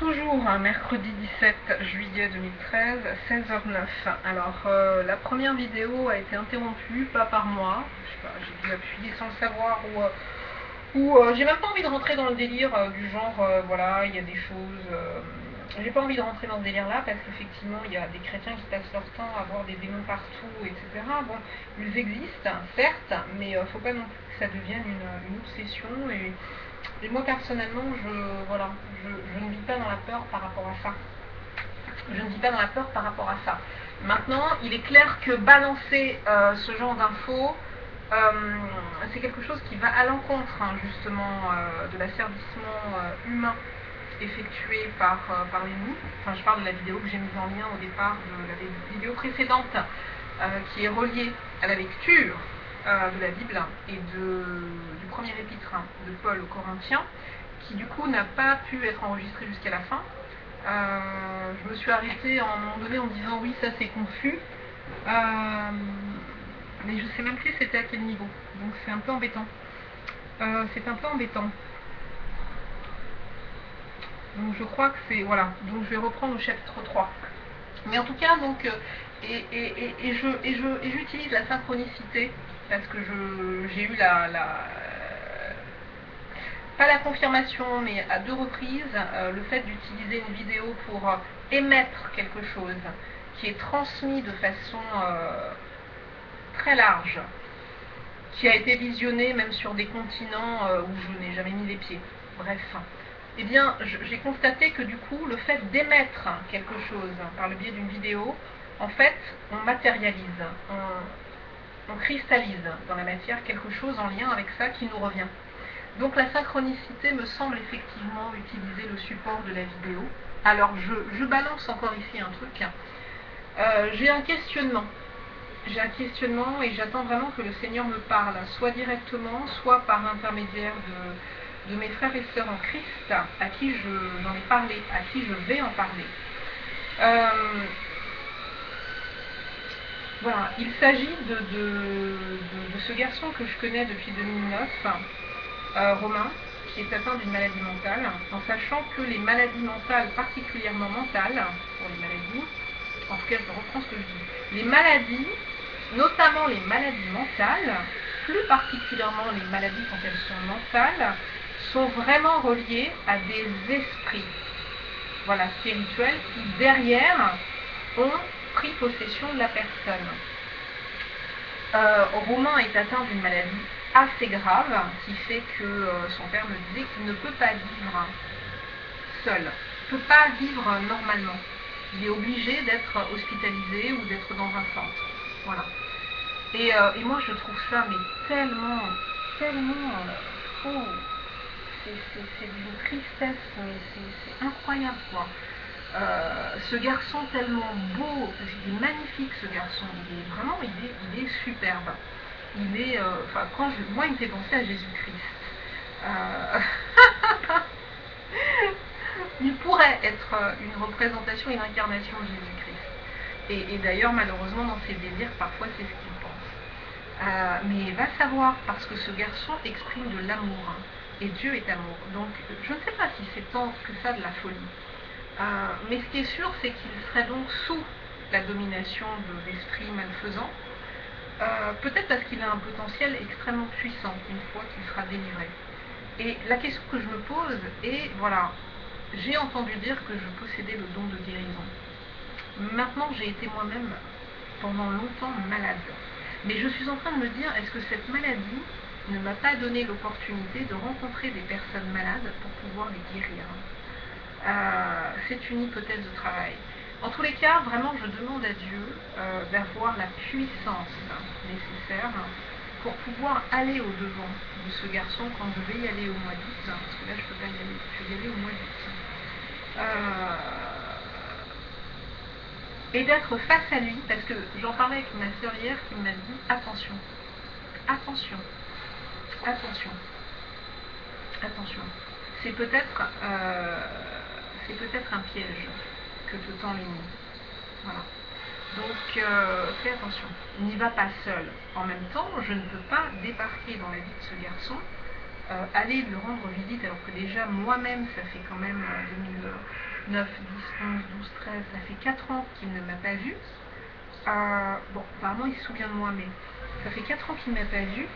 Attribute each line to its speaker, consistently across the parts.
Speaker 1: Toujours un mercredi 17 juillet 2013, 16h09. Alors, la première vidéo a été interrompue, pas par moi. Je sais pas, j'ai dû appuyer sans le savoir ou j'ai même pas envie de rentrer dans le délire du genre, voilà, il y a des choses. J'ai pas envie de rentrer dans ce délire-là parce qu'effectivement, il y a des chrétiens qui passent leur temps à voir des démons partout, etc. Bon, ils existent, certes, mais faut pas non plus que ça devienne une obsession. Et moi, personnellement, voilà, je ne vis pas dans la peur par rapport à ça. Je ne vis pas dans la peur par rapport à ça. Maintenant, il est clair que balancer ce genre d'infos, c'est quelque chose qui va à l'encontre justement de l'asservissement humain effectué par les loups. Enfin, je parle de la vidéo que j'ai mise en lien au départ de la vidéo précédente qui est reliée à la lecture de la Bible et du premier épître de Paul aux Corinthiens, qui du coup n'a pas pu être enregistré jusqu'à la fin. Je me suis arrêtée à un moment donné en me disant oui, ça c'est confus, mais je sais même plus c'était à quel niveau, donc c'est un peu embêtant. C'est un peu embêtant. Donc je crois que c'est, voilà, donc je vais reprendre au chapitre 3. Mais en tout cas, donc, j'utilise la synchronicité parce que j'ai eu pas la confirmation, mais à 2 reprises, le fait d'utiliser une vidéo pour émettre quelque chose qui est transmis de façon très large, qui a été visionné même sur des continents où je n'ai jamais mis les pieds. Bref. Eh bien, j'ai constaté que du coup, le fait d'émettre quelque chose par le biais d'une vidéo, en fait, on matérialise, on cristallise dans la matière quelque chose en lien avec ça qui nous revient. Donc la synchronicité me semble effectivement utiliser le support de la vidéo. Alors je balance encore ici un truc. J'ai un questionnement. J'ai un questionnement et j'attends vraiment que le Seigneur me parle, soit directement, soit par l'intermédiaire de mes frères et sœurs en Christ, à qui j'en ai parlé, à qui je vais en parler. Voilà, il s'agit de ce garçon que je connais depuis 2009, Romain, qui est atteint d'une maladie mentale, en sachant que les maladies mentales, particulièrement mentales, pour les maladies, en tout cas je reprends ce que je dis, les maladies, notamment les maladies mentales, plus particulièrement les maladies quand elles sont mentales, sont vraiment reliées à des esprits, voilà, spirituels, qui derrière ont pris possession de la personne. Romain est atteint d'une maladie assez grave qui fait que son père me disait qu'il ne peut pas vivre seul, il ne peut pas vivre normalement. Il est obligé d'être hospitalisé ou d'être dans un centre. Voilà. Et moi je trouve ça mais tellement faux. C'est d'une tristesse, mais c'est incroyable quoi. Ce garçon tellement beau, parce qu'il est magnifique ce garçon, il est superbe. Moi il me fait penser à Jésus-Christ. Il pourrait être une représentation, une incarnation de Jésus-Christ. Et d'ailleurs malheureusement dans ses délires parfois c'est ce qu'il pense. Mais va savoir, parce que ce garçon exprime de l'amour. Et Dieu est amour. Donc je ne sais pas si c'est tant que ça de la folie. Mais ce qui est sûr, c'est qu'il serait donc sous la domination d'esprits malfaisants, peut-être parce qu'il a un potentiel extrêmement puissant une fois qu'il sera délivré. Et la question que je me pose est, voilà, j'ai entendu dire que je possédais le don de guérison. Maintenant, j'ai été moi-même pendant longtemps malade. Mais je suis en train de me dire, est-ce que cette maladie ne m'a pas donné l'opportunité de rencontrer des personnes malades pour pouvoir les guérir? C'est une hypothèse de travail. En tous les cas, vraiment, je demande à Dieu d'avoir la puissance nécessaire pour pouvoir aller au-devant de ce garçon quand je vais y aller au mois d'août, parce que là, je ne peux pas y aller, je vais y aller au mois d'août. Et d'être face à lui, parce que j'en parlais avec ma sœur hier qui m'a dit attention, attention, attention, attention. C'est peut-être un piège que te tend l'ennemi. Voilà. Donc fais attention, n'y va pas seul. En même temps, je ne peux pas débarquer dans la vie de ce garçon, aller lui rendre visite alors que déjà moi-même, ça fait quand même 9, 10, 11, 12, 13, ça fait 4 ans qu'il ne m'a pas vue. Bon, apparemment il se souvient de moi, mais ça fait 4 ans qu'il ne m'a pas vue.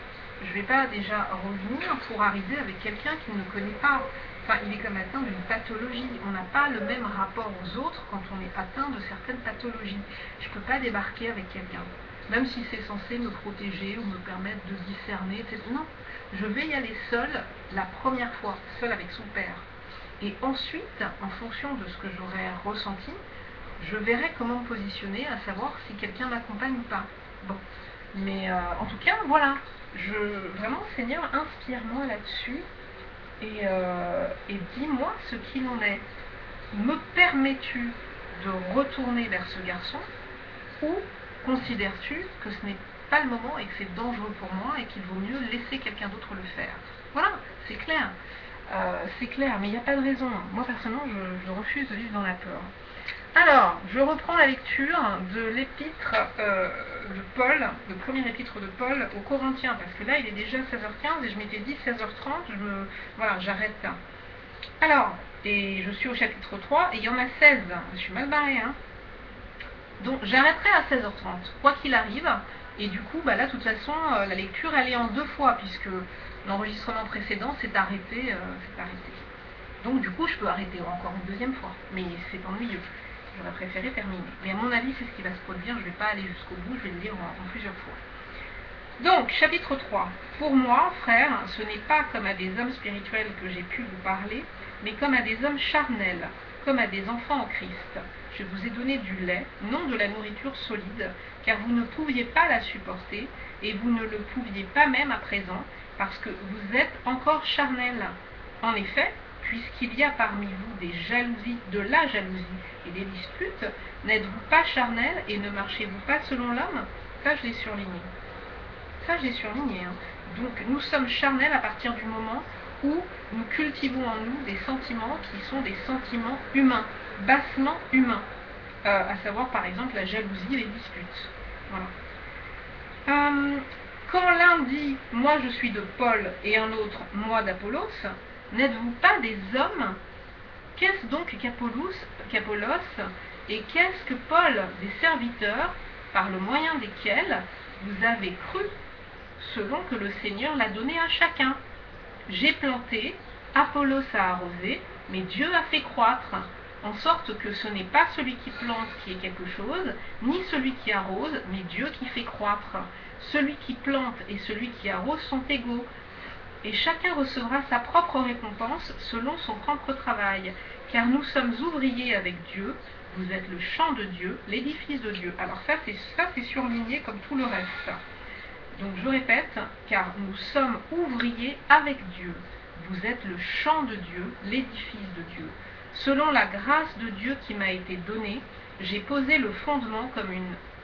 Speaker 1: Je ne vais pas déjà revenir pour arriver avec quelqu'un qu'il ne connaît pas. Enfin, il est comme atteint d'une pathologie. On n'a pas le même rapport aux autres quand on est atteint de certaines pathologies. Je ne peux pas débarquer avec quelqu'un, même si c'est censé me protéger ou me permettre de discerner, etc. Non, je vais y aller seule la première fois, seule avec son père. Et ensuite, en fonction de ce que j'aurai ressenti, je verrai comment me positionner, à savoir si quelqu'un m'accompagne ou pas. Bon, mais en tout cas, voilà. Vraiment, Seigneur, inspire-moi là-dessus et dis-moi ce qu'il en est. Me permets-tu de retourner vers ce garçon ou considères-tu que ce n'est pas le moment et que c'est dangereux pour moi et qu'il vaut mieux laisser quelqu'un d'autre le faire? Voilà, c'est clair. C'est clair, mais il n'y a pas de raison. Moi, personnellement, je refuse de vivre dans la peur. Alors, je reprends la lecture de l'épître de Paul, le premier épître de Paul aux Corinthiens, parce que là, il est déjà 16h15 et je m'étais dit 16h30, voilà, j'arrête là. Alors, et je suis au chapitre 3 et il y en a 16, je suis mal barrée, hein. Donc, j'arrêterai à 16h30, quoi qu'il arrive, et du coup, bah là, de toute façon, la lecture, elle est en 2 fois, puisque l'enregistrement précédent s'est arrêté, Donc, du coup, je peux arrêter encore une 2e fois, mais c'est ennuyeux. J'aurais préféré terminer. Mais à mon avis, c'est ce qui va se produire. Je ne vais pas aller jusqu'au bout, je vais le lire en plusieurs fois. Donc, chapitre 3. Pour moi, frères, ce n'est pas comme à des hommes spirituels que j'ai pu vous parler, mais comme à des hommes charnels, comme à des enfants en Christ. Je vous ai donné du lait, non de la nourriture solide, car vous ne pouviez pas la supporter, et vous ne le pouviez pas même à présent, parce que vous êtes encore charnels. En effet, puisqu'il y a parmi vous des jalousies, de la jalousie et des disputes, n'êtes-vous pas charnels et ne marchez-vous pas selon l'homme? Ça, je l'ai surligné. Ça, je l'ai surligné. Hein. Donc, nous sommes charnels à partir du moment où nous cultivons en nous des sentiments qui sont des sentiments humains, bassement humains. À savoir, par exemple, la jalousie et les disputes. Voilà. Quand l'un dit « moi je suis de Paul » et un autre « moi d'Apollos », n'êtes-vous pas des hommes? Qu'est-ce donc qu'Apollos et qu'est-ce que Paul, des serviteurs, par le moyen desquels vous avez cru, selon que le Seigneur l'a donné à chacun? J'ai planté, Apollos a arrosé, mais Dieu a fait croître, en sorte que ce n'est pas celui qui plante qui est quelque chose, ni celui qui arrose, mais Dieu qui fait croître. Celui qui plante et celui qui arrose sont égaux, et chacun recevra sa propre récompense selon son propre travail, car nous sommes ouvriers avec Dieu, vous êtes le champ de Dieu, l'édifice de Dieu. Alors ça c'est surligné comme tout le reste. Donc je répète, car nous sommes ouvriers avec Dieu, vous êtes le champ de Dieu, l'édifice de Dieu. Selon la grâce de Dieu qui m'a été donnée, j'ai posé le fondement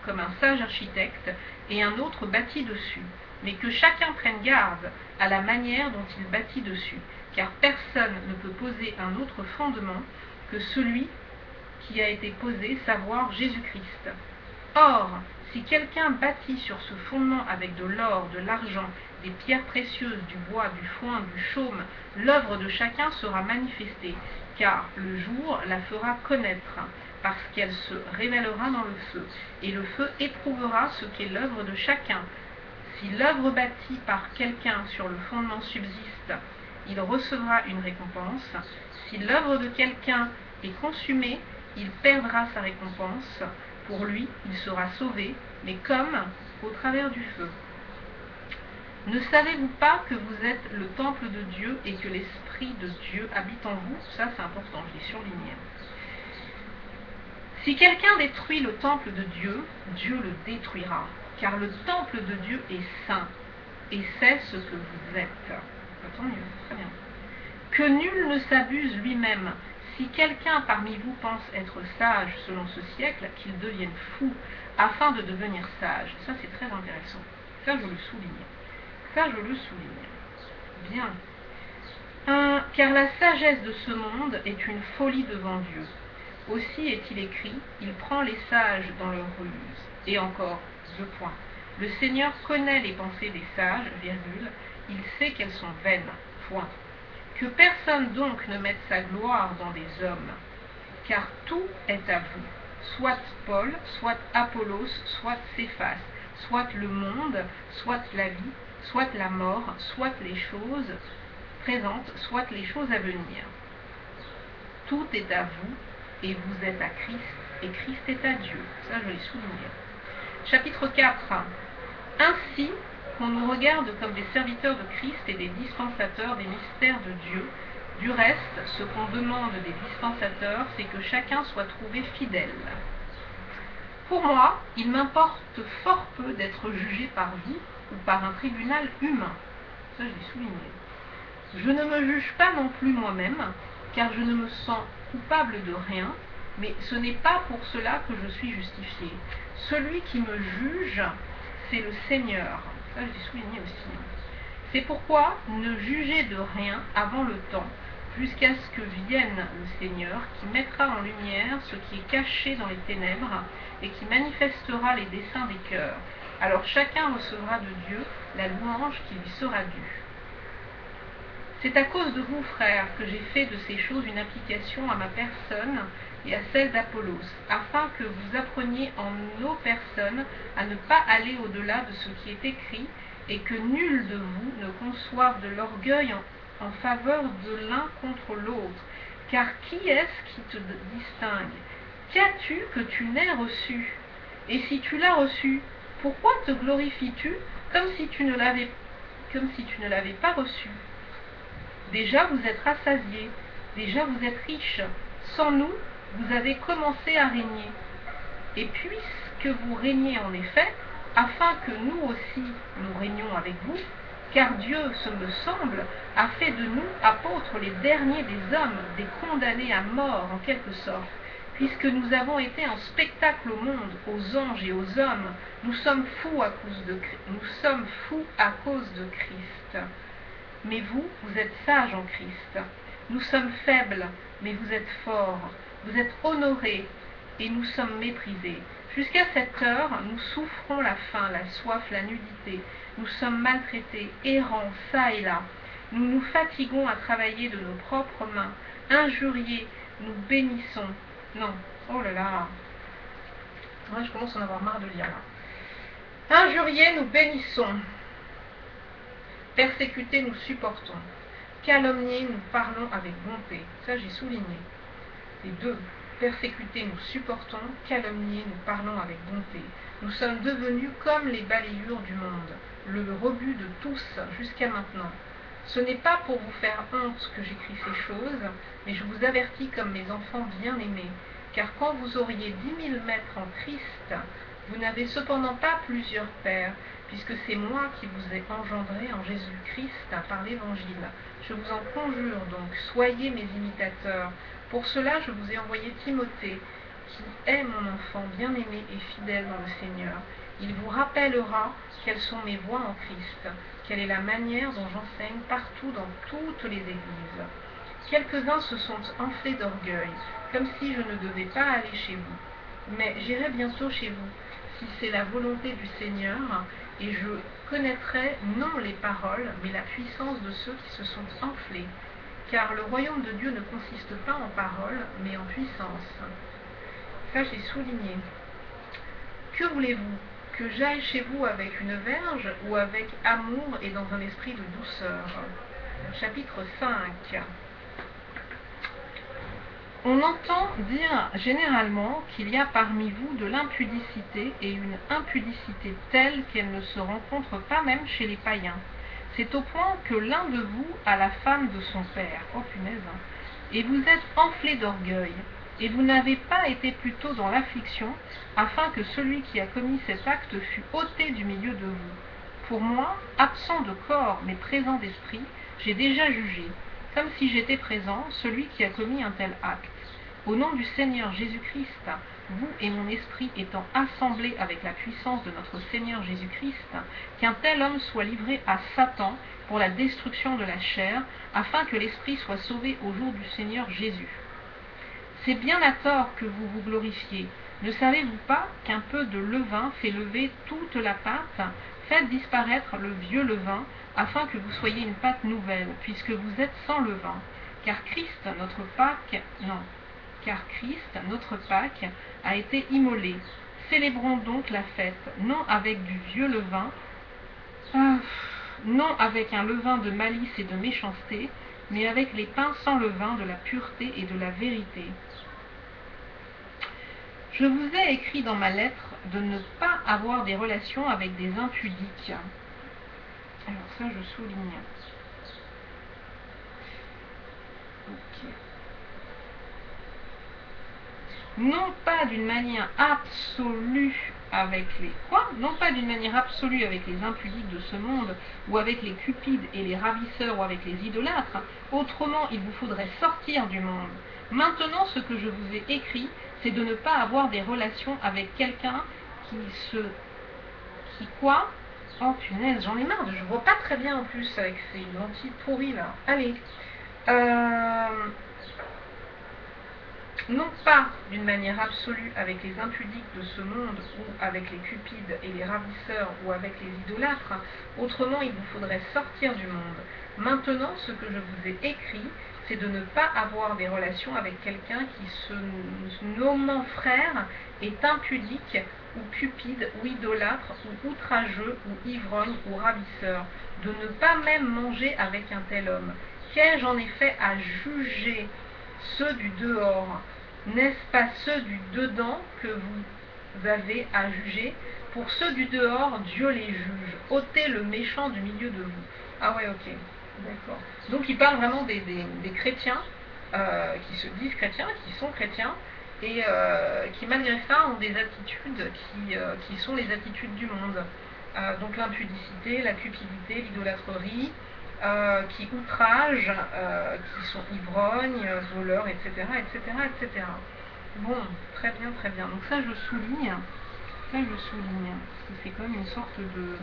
Speaker 1: comme un sage architecte, et un autre bâtit dessus. Mais que chacun prenne garde à la manière dont il bâtit dessus, car personne ne peut poser un autre fondement que celui qui a été posé, savoir Jésus-Christ. Or, si quelqu'un bâtit sur ce fondement avec de l'or, de l'argent, des pierres précieuses, du bois, du foin, du chaume, l'œuvre de chacun sera manifestée, car le jour la fera connaître, parce qu'elle se révélera dans le feu, et le feu éprouvera ce qu'est l'œuvre de chacun. Si l'œuvre bâtie par quelqu'un sur le fondement subsiste, il recevra une récompense. Si l'œuvre de quelqu'un est consumée, il perdra sa récompense. Pour lui, il sera sauvé, mais comme au travers du feu. Ne savez-vous pas que vous êtes le temple de Dieu et que l'Esprit de Dieu habite en vous? Ça, c'est important, je l'ai surligné. Si quelqu'un détruit le temple de Dieu, Dieu le détruira. Car le temple de Dieu est saint, et c'est ce que vous êtes. Tant mieux, très bien. Que nul ne s'abuse lui-même. Si quelqu'un parmi vous pense être sage selon ce siècle, qu'il devienne fou, afin de devenir sage. Ça, c'est très intéressant. Ça, je le souligne. Ça, je le souligne. Bien. Car la sagesse de ce monde est une folie devant Dieu. Aussi est-il écrit, il prend les sages dans leur ruse. Et encore, 2 points. Le Seigneur connaît les pensées des sages, virgule, il sait qu'elles sont vaines, point. Que personne donc ne mette sa gloire dans des hommes. car tout est à vous, soit Paul, soit Apollos, soit Céphas, soit le monde, soit la vie, soit la mort, soit les choses présentes, soit les choses à venir. Tout est à vous, et vous êtes à Christ, et Christ est à Dieu. Ça, je l'ai souligné. Chapitre 4. Ainsi qu'on nous regarde comme des serviteurs de Christ et des dispensateurs des mystères de Dieu. Du reste, ce qu'on demande des dispensateurs, c'est que chacun soit trouvé fidèle. Pour moi, il m'importe fort peu d'être jugé par vous ou par un tribunal humain. Ça, je l'ai souligné. Je ne me juge pas non plus moi-même, car je ne me sens coupable de rien, mais ce n'est pas pour cela que je suis justifié. Celui qui me juge, c'est le Seigneur. Ça, je l'ai souligné aussi. C'est pourquoi ne jugez de rien avant le temps, jusqu'à ce que vienne le Seigneur, qui mettra en lumière ce qui est caché dans les ténèbres et qui manifestera les desseins des cœurs. Alors chacun recevra de Dieu la louange qui lui sera due. C'est à cause de vous, frères, que j'ai fait de ces choses une application à ma personne et à celle d'Apollos, afin que vous appreniez en nos personnes à ne pas aller au-delà de ce qui est écrit, et que nul de vous ne conçoive de l'orgueil en faveur de l'un contre l'autre. Car qui est-ce qui te distingue? Qu'as-tu que tu n'aies reçu? Et si tu l'as reçu, pourquoi te glorifies-tu comme si tu ne l'avais pas reçu? Déjà vous êtes rassasiés, déjà vous êtes riches. Sans nous, vous avez commencé à régner. Et puisque vous régnez en effet, afin que nous aussi nous régnions avec vous, car Dieu, ce me semble, a fait de nous apôtres les derniers des hommes, des condamnés à mort en quelque sorte, puisque nous avons été un spectacle au monde, aux anges et aux hommes. Nous sommes fous à cause de Christ. Mais vous, vous êtes sages en Christ. Nous sommes faibles, mais vous êtes forts. Vous êtes honorés, et nous sommes méprisés. Jusqu'à cette heure, nous souffrons la faim, la soif, la nudité. Nous sommes maltraités, errants, çà et là. Nous nous fatiguons à travailler de nos propres mains. Injuriés, nous bénissons. Non, oh là là. Moi, je commence à en avoir marre de lire là. Injuriés, nous bénissons. Persécutés, nous supportons. Calomniés, nous parlons avec bonté. Ça, j'ai souligné. Les deux. Persécutés, nous supportons. Calomniés, nous parlons avec bonté. Nous sommes devenus comme les balayures du monde, le rebut de tous jusqu'à maintenant. Ce n'est pas pour vous faire honte que j'écris ces choses, mais je vous avertis comme mes enfants bien-aimés, car quand vous auriez 10 000 maîtres en Christ, vous n'avez cependant pas plusieurs pères, puisque c'est moi qui vous ai engendré en Jésus-Christ par l'Évangile. Je vous en conjure donc, soyez mes imitateurs. Pour cela, je vous ai envoyé Timothée, qui est mon enfant bien-aimé et fidèle dans le Seigneur. Il vous rappellera quelles sont mes voies en Christ, quelle est la manière dont j'enseigne partout dans toutes les églises. Quelques-uns se sont enflés d'orgueil, comme si je ne devais pas aller chez vous. Mais j'irai bientôt chez vous, si c'est la volonté du Seigneur, et je connaîtrai non les paroles, mais la puissance de ceux qui se sont enflés. Car le royaume de Dieu ne consiste pas en paroles, mais en puissance. Ça, j'ai souligné. Que voulez-vous? Que j'aille chez vous avec une verge ou avec amour et dans un esprit de douceur? Chapitre 5. On entend dire généralement qu'il y a parmi vous de l'impudicité et une impudicité telle qu'elle ne se rencontre pas même chez les païens. C'est au point que l'un de vous a la femme de son père. Oh punaise. Et vous êtes enflés d'orgueil. Et vous n'avez pas été plutôt dans l'affliction, afin que celui qui a commis cet acte fût ôté du milieu de vous. Pour moi, absent de corps mais présent d'esprit, j'ai déjà jugé, comme si j'étais présent, celui qui a commis un tel acte. Au nom du Seigneur Jésus-Christ, vous et mon esprit étant assemblés avec la puissance de notre Seigneur Jésus-Christ, qu'un tel homme soit livré à Satan pour la destruction de la chair, afin que l'esprit soit sauvé au jour du Seigneur Jésus. C'est bien à tort que vous vous glorifiez. Ne savez-vous pas qu'un peu de levain fait lever toute la pâte? Faites disparaître le vieux levain, afin que vous soyez une pâte nouvelle, puisque vous êtes sans levain. Car Christ, notre Pâque, car Christ, notre Pâque, a été immolé. Célébrons donc la fête, non avec du vieux levain, non avec un levain de malice et de méchanceté, mais avec les pains sans levain de la pureté et de la vérité. Je vous ai écrit dans ma lettre de ne pas avoir des relations avec des impudiques. Alors ça, je souligne. Ok. Non pas d'une manière absolue avec les quoi Non pas d'une manière absolue avec les impudiques de ce monde, ou avec les cupides et les ravisseurs, ou avec les idolâtres. Autrement, il vous faudrait sortir du monde. Maintenant, ce que je vous ai écrit, c'est de ne pas avoir des relations avec quelqu'un qui quoi Oh punaise, j'en ai marre, je vois pas très bien en plus avec ces lentilles pourries là. Allez. Non pas d'une manière absolue avec les impudiques de ce monde, ou avec les cupides et les ravisseurs, ou avec les idolâtres. Autrement, il vous faudrait sortir du monde. Maintenant, ce que je vous ai écrit, c'est de ne pas avoir des relations avec quelqu'un qui, se nommant frère, est impudique, ou cupide, ou idolâtre, ou outrageux, ou ivrogne, ou ravisseur. De ne pas même manger avec un tel homme. Qu'ai-je en effet à juger ceux du dehors? N'est-ce pas ceux du dedans que vous avez à juger? Pour ceux du dehors, Dieu les juge. Ôtez le méchant du milieu de vous. Ah ouais, ok, d'accord. Donc il parle vraiment des chrétiens qui se disent chrétiens, qui sont chrétiens, et qui malgré ça ont des attitudes qui sont les attitudes du monde. Donc l'impudicité, la cupidité, l'idolâtrerie, qui outragent, qui sont ivrognes, voleurs, etc., etc., etc. Bon, très bien, très bien. Donc ça, je souligne. C'est quand même une sorte de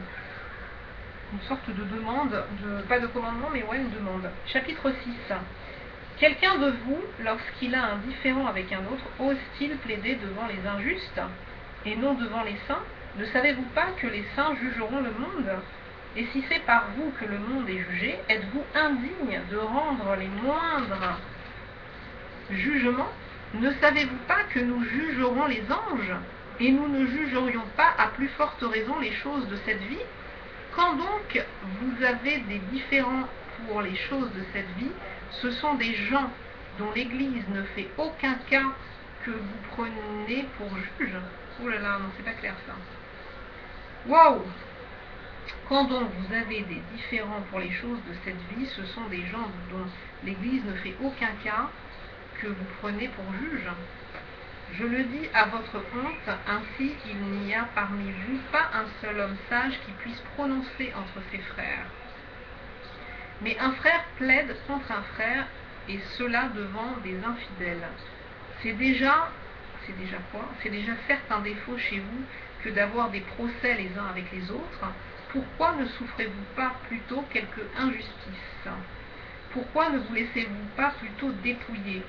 Speaker 1: demande, pas de commandement, mais ouais, une demande. Chapitre 6. Quelqu'un de vous, lorsqu'il a un différend avec un autre, ose-t-il plaider devant les injustes et non devant les saints? Ne savez-vous pas que les saints jugeront le monde? Et si c'est par vous que le monde est jugé, êtes-vous indigne de rendre les moindres jugements? Ne savez-vous pas que nous jugerons les anges? Et nous ne jugerions pas à plus forte raison les choses de cette vie? Quand donc vous avez des différends pour les choses de cette vie, ce sont des gens dont l'Église ne fait aucun cas que vous prenez pour juge. Oh là là, non, c'est pas clair ça. Waouh! Quand donc vous avez des différends pour les choses de cette vie, ce sont des gens dont l'Église ne fait aucun cas que vous prenez pour juge. Je le dis à votre honte, ainsi il n'y a parmi vous pas un seul homme sage qui puisse prononcer entre ses frères. Mais un frère plaide contre un frère, et cela devant des infidèles. C'est déjà quoi? C'est déjà certes un défaut chez vous que d'avoir des procès les uns avec les autres. Pourquoi ne souffrez-vous pas plutôt quelque injustice? Pourquoi ne vous laissez-vous pas plutôt dépouiller?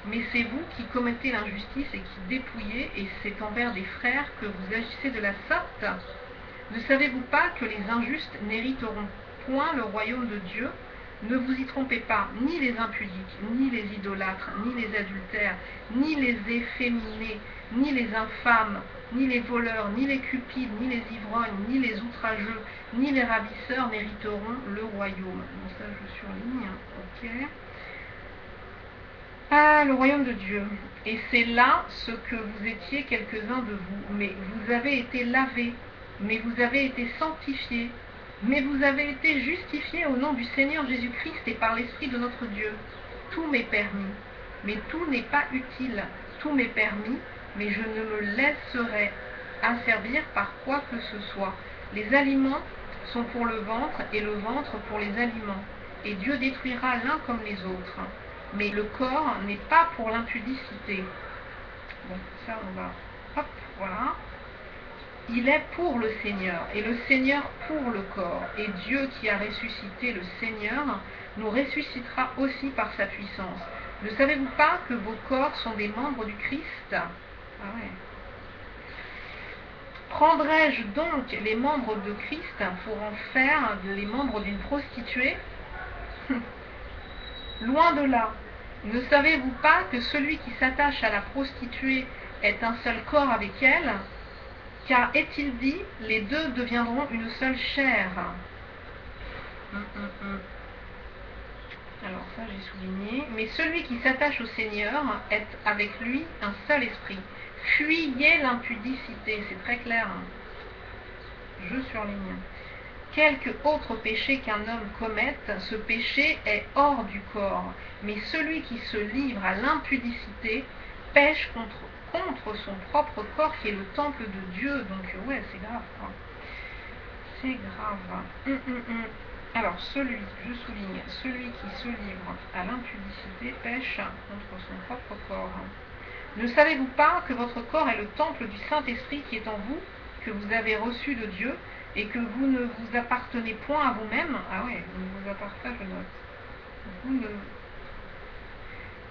Speaker 1: Mais c'est vous qui commettez l'injustice et qui dépouillez, et c'est envers des frères que vous agissez de la sorte. Ne savez-vous pas que les injustes n'hériteront point le royaume de Dieu? Ne vous y trompez pas, ni les impudiques, ni les idolâtres, ni les adultères, ni les efféminés, ni les infâmes, ni les voleurs, ni les cupides, ni les ivrognes, ni les outrageux, ni les ravisseurs n'hériteront le royaume. Bon, ça je surligne, ok. Ah, le royaume de Dieu. Et c'est là ce que vous étiez quelques-uns de vous. Mais vous avez été lavés, mais vous avez été sanctifiés, mais vous avez été justifiés au nom du Seigneur Jésus-Christ et par l'Esprit de notre Dieu. Tout m'est permis, mais tout n'est pas utile. Tout m'est permis, mais je ne me laisserai asservir par quoi que ce soit. Les aliments sont pour le ventre et le ventre pour les aliments. Et Dieu détruira l'un comme les autres. Mais le corps n'est pas pour l'impudicité. Bon, ça on va... Hop, voilà. Il est pour le Seigneur, et le Seigneur pour le corps. Et Dieu qui a ressuscité le Seigneur, nous ressuscitera aussi par sa puissance. Ne savez-vous pas que vos corps sont des membres du Christ? Ah ouais. Prendrais-je donc les membres de Christ pour en faire les membres d'une prostituée? Loin de là. Ne savez-vous pas que celui qui s'attache à la prostituée est un seul corps avec elle? Car est-il dit, les deux deviendront une seule chair. Alors ça j'ai souligné. Mais celui qui s'attache au Seigneur est avec lui un seul esprit. Fuyez l'impudicité, c'est très clair. Je surligne. Quelque autre péché qu'un homme commette, ce péché est hors du corps. Mais celui qui se livre à l'impudicité pêche contre son propre corps qui est le temple de Dieu. Donc ouais, c'est grave. C'est grave. Alors je souligne, celui qui se livre à l'impudicité pêche contre son propre corps. Ne savez-vous pas que votre corps est le temple du Saint-Esprit qui est en vous, que vous avez reçu de Dieu, et que vous ne vous appartenez point à vous-même? Ah ouais, vous ne vous appartenez, je note.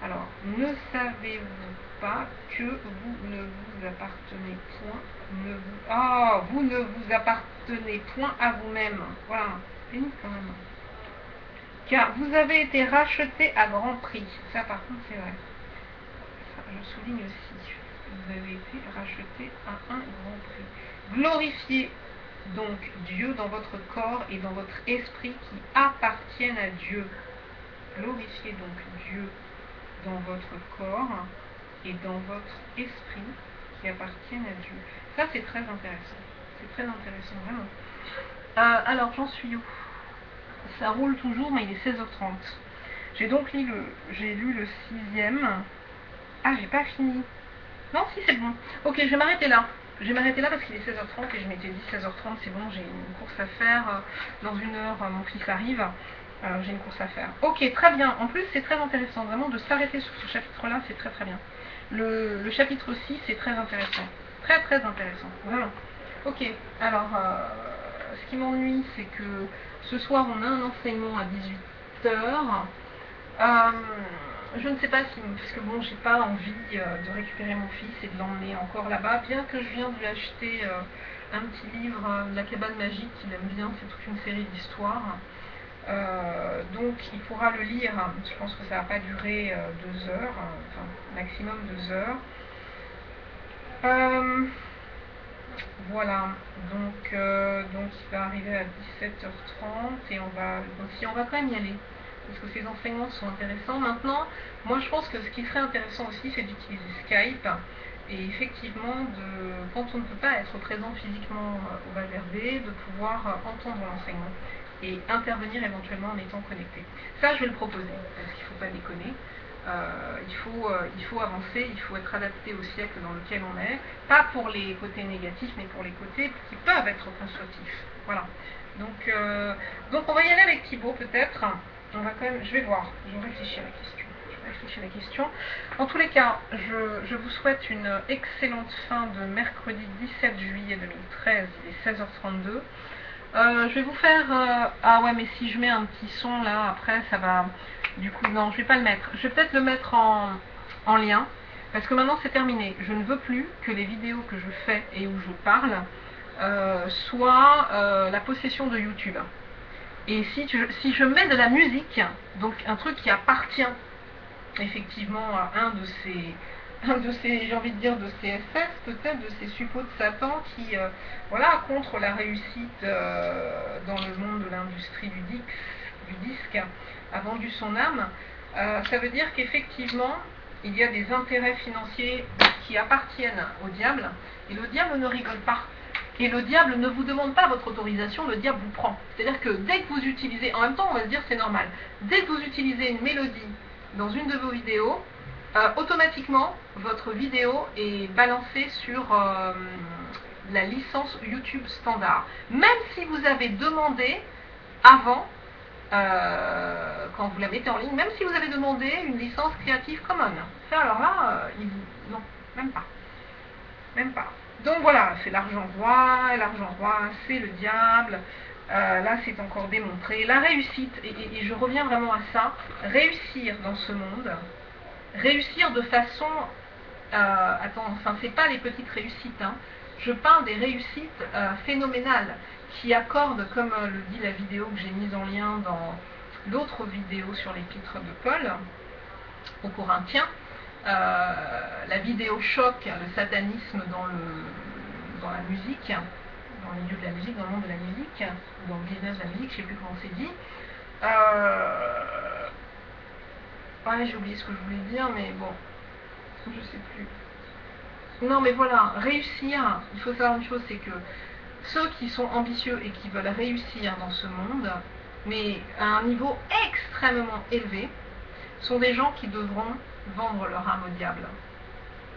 Speaker 1: Alors, ne savez-vous pas que vous ne vous appartenez point, vous ne vous appartenez point à vous-même. Voilà, c'est quand même. Car vous avez été racheté à grand prix. Ça, par contre, c'est vrai. Ça, je souligne aussi. Vous avez été racheté à un grand prix. Glorifiez donc Dieu dans votre corps et dans votre esprit qui appartiennent à Dieu. Glorifiez donc Dieu dans votre corps et dans votre esprit qui appartiennent à Dieu. Ça, c'est très intéressant. C'est très intéressant, vraiment. Alors, j'en suis où? Ça roule toujours, mais il est 16h30. J'ai donc lu le 6e. Ah, j'ai pas fini. Non, si, c'est bon. Ok, je vais m'arrêter là. Je vais m'arrêter là parce qu'il est 16h30 et je m'étais dit 16h30, c'est bon, j'ai une course à faire. Dans une heure, mon fils arrive. J'ai une course à faire. Ok, très bien. En plus, c'est très intéressant, vraiment, de s'arrêter sur ce chapitre-là, c'est très très bien. Le chapitre 6, c'est très intéressant. Très très intéressant, vraiment. Ok, alors, ce qui m'ennuie, c'est que ce soir, on a un enseignement à 18h. Je ne sais pas si, parce que bon, j'ai pas envie de récupérer mon fils et de l'emmener encore là-bas, bien que je viens de lui acheter un petit livre, La cabane magique, qu'il aime bien, c'est toute une série d'histoires. Donc il pourra le lire, je pense que ça va pas durer 2 heures, enfin maximum 2 heures. Voilà, donc il va arriver à 17h30 et on va quand même y aller, parce que ces enseignements sont intéressants. Maintenant, moi je pense que ce qui serait intéressant aussi, c'est d'utiliser Skype, et effectivement, quand on ne peut pas être présent physiquement au Val-Verde, de pouvoir entendre l'enseignement et intervenir éventuellement en étant connecté. Ça, je vais le proposer, parce qu'il ne faut pas déconner. Il faut avancer, il faut être adapté au siècle dans lequel on est, pas pour les côtés négatifs, mais pour les côtés qui peuvent être constructifs. Voilà. Donc on va y aller avec Thibaut peut-être. On va quand même, je vais voir, je réfléchis à la question. En tous les cas, je vous souhaite une excellente fin de mercredi 17 juillet 2013, il est 16h32. Je vais vous faire... ah ouais, mais si je mets un petit son là, après, ça va... Du coup, non, je vais pas le mettre. Je vais peut-être le mettre en lien, parce que maintenant c'est terminé. Je ne veux plus que les vidéos que je fais et où je parle soient la possession de YouTube. Et si je mets de la musique, donc un truc qui appartient effectivement à un de ces, j'ai envie de dire, de ces SS, peut-être, de ces suppôts de Satan qui, voilà, contre la réussite dans le monde de l'industrie du disque, a vendu son âme, ça veut dire qu'effectivement, il y a des intérêts financiers qui appartiennent au diable, et le diable ne rigole pas. Et le diable ne vous demande pas votre autorisation, le diable vous prend. C'est-à-dire que dès que vous utilisez, en même temps on va se dire c'est normal, dès que vous utilisez une mélodie dans une de vos vidéos, automatiquement votre vidéo est balancée sur la licence YouTube standard. Même si vous avez demandé avant, quand vous la mettez en ligne, même si vous avez demandé une licence Creative Commons. Ça alors là, non, même pas. Même pas. Donc voilà, c'est l'argent roi, c'est le diable. Là, c'est encore démontré. La réussite, et je reviens vraiment à ça, réussir dans ce monde, réussir de façon... c'est pas les petites réussites, hein. Je parle des réussites phénoménales qui accordent, comme le dit la vidéo que j'ai mise en lien dans l'autre vidéo sur l'épître de Paul, aux Corinthiens, la vidéo choque le satanisme dans la musique, dans le milieu de la musique, dans le monde de la musique, ou dans le business de la musique, je ne sais plus comment c'est dit. Ouais, j'ai oublié ce que je voulais dire, mais bon, je sais plus. Non, mais voilà, réussir, il faut savoir une chose, c'est que ceux qui sont ambitieux et qui veulent réussir dans ce monde, mais à un niveau extrêmement élevé, sont des gens qui devront vendre leur âme au diable.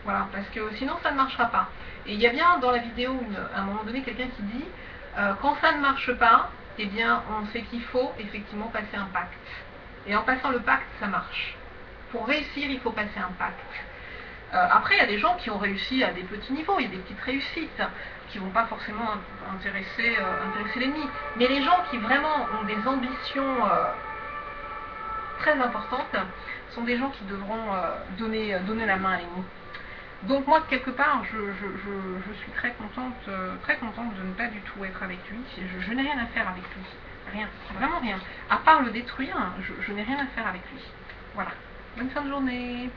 Speaker 1: Voilà, parce que sinon ça ne marchera pas. Et il y a bien dans la vidéo, à un moment donné, quelqu'un qui dit quand ça ne marche pas, eh bien on sait qu'il faut effectivement passer un pacte. Et en passant le pacte, ça marche. Pour réussir, il faut passer un pacte. Après, il y a des gens qui ont réussi à des petits niveaux, il y a des petites réussites qui ne vont pas forcément intéresser l'ennemi. Mais les gens qui vraiment ont des ambitions très importantes sont des gens qui devront donner la main à l'ennemi. Donc moi, quelque part, je suis très contente de ne pas du tout être avec lui. Je n'ai rien à faire avec lui. Rien, vraiment rien. À part le détruire, je n'ai rien à faire avec lui. Voilà. Bonne fin de journée.